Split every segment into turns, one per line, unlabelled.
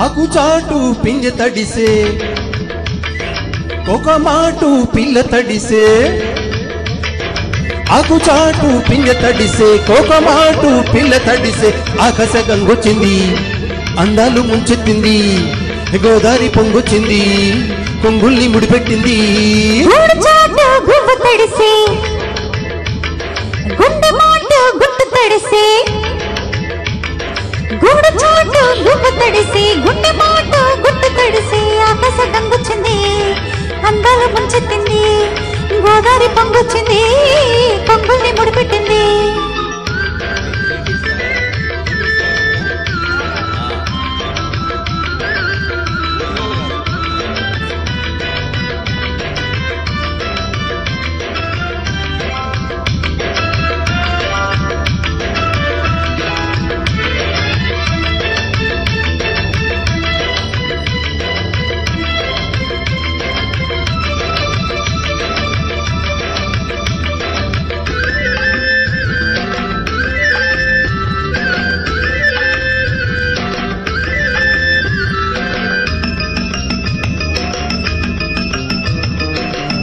ఆకు చాటు పింజ తడిసే ఒక మాటు పిల్ల తడిసే ఆకు చాటు పింజ తడిసే ఒక మాటు పిల్ల తడిసే ఆకాశ గంగొచ్చింది అందాలు ముంచెత్తింది గోదావరి పొంగొచ్చింది కొంగుల్ని ముడిపెట్టింది
గుండె మాట గుట్టు తడిసే గూడు చాటు గుమ్మ తడిసి గుండె మాట గుట్టు తడిసి ఆకాశ గంగొచ్చింది అందాలు ముంచెత్తింది గోదావరి పొంగొచ్చింది పొంగుల్ని ముడిపెట్టింది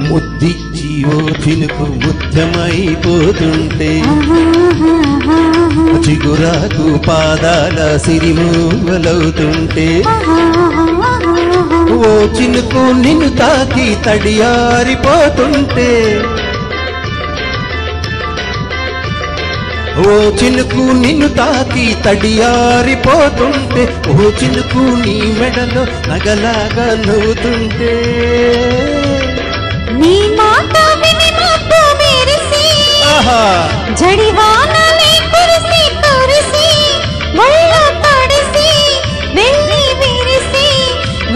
ముద్దిచ్చి ఓ చినుకు ముత్యమైపోతుంటే చిగురాకు పాదాల సిరిమూవలవుతుంటే ఓ చినుకు నిన్ను తాకి తడియారిపోతుంటే ఓ చినుకు నిన్ను తాకి తడియారిపోతుంటే ఓ చినుకు నీ మెడలో నగలాగా నవ్వుతుంటే
నీ మాట విని మబ్బు మెరిసి జడివానలే కురిసి కురిసి ఒళ్ళో తడిసి వెళ్ళి విరిసి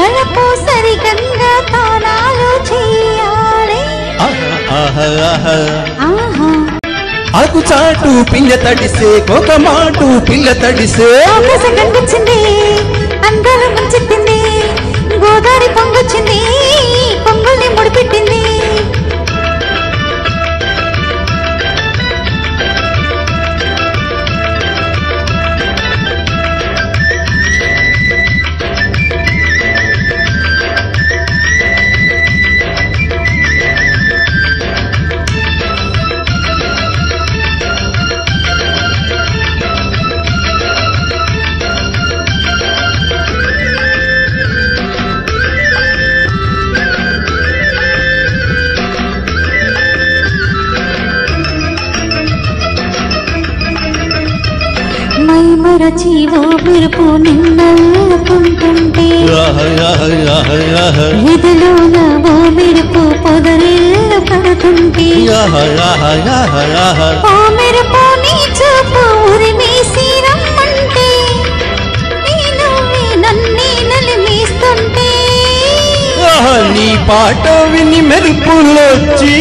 వలపు సరిగంగా తానాలు చేయాలి
ఆకు చాటు పిల్ల తడిసే ఒక మాటు పిల్ల తడిసే
ఆకాశ గంగొచ్చింది అందాలు ముంచెత్తింది గోదావరి పొంగొచ్చింది పొంగుల్ని ముడిపెట్టింది మరచివో మెరుపు నిన్నకుంటుంటే ఎదులోన ఓ మెరుపు పొదరిల్లు పడుతుంటే ఓ మెరుపు నీ చూపు ఉరిమేసి రమ్మంటే నేను నన్నే నలిమేస్తుంటే
నీ పాట విని మెరుపులొచ్చి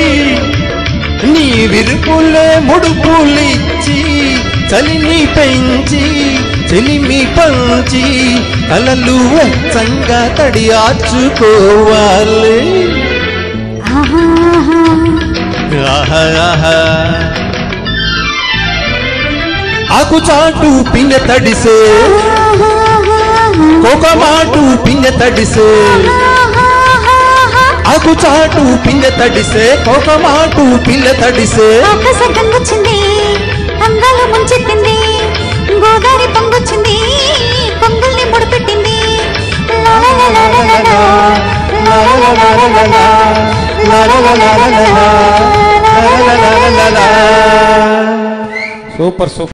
నీ విరుపులే ముడుపులిచ్చి చలిని పెంచి చెలిమి పంచి కలలు వెచ్చంగా తడియార్చుకోవాలి ఆకు చాటు పింజ తడిసే ఒక మాటు పింజ తడిసే ఆకు చాటు పింజ తడిసే ఒక మాటు పిల్ల తడిసే
ఆకాశ గంగొచ్చింది అందాలు ముంచెత్తింది గోదావరి పొంగొచ్చింది పొంగుల్ని ముడిపెట్టింది
సూపర్ సూపర్.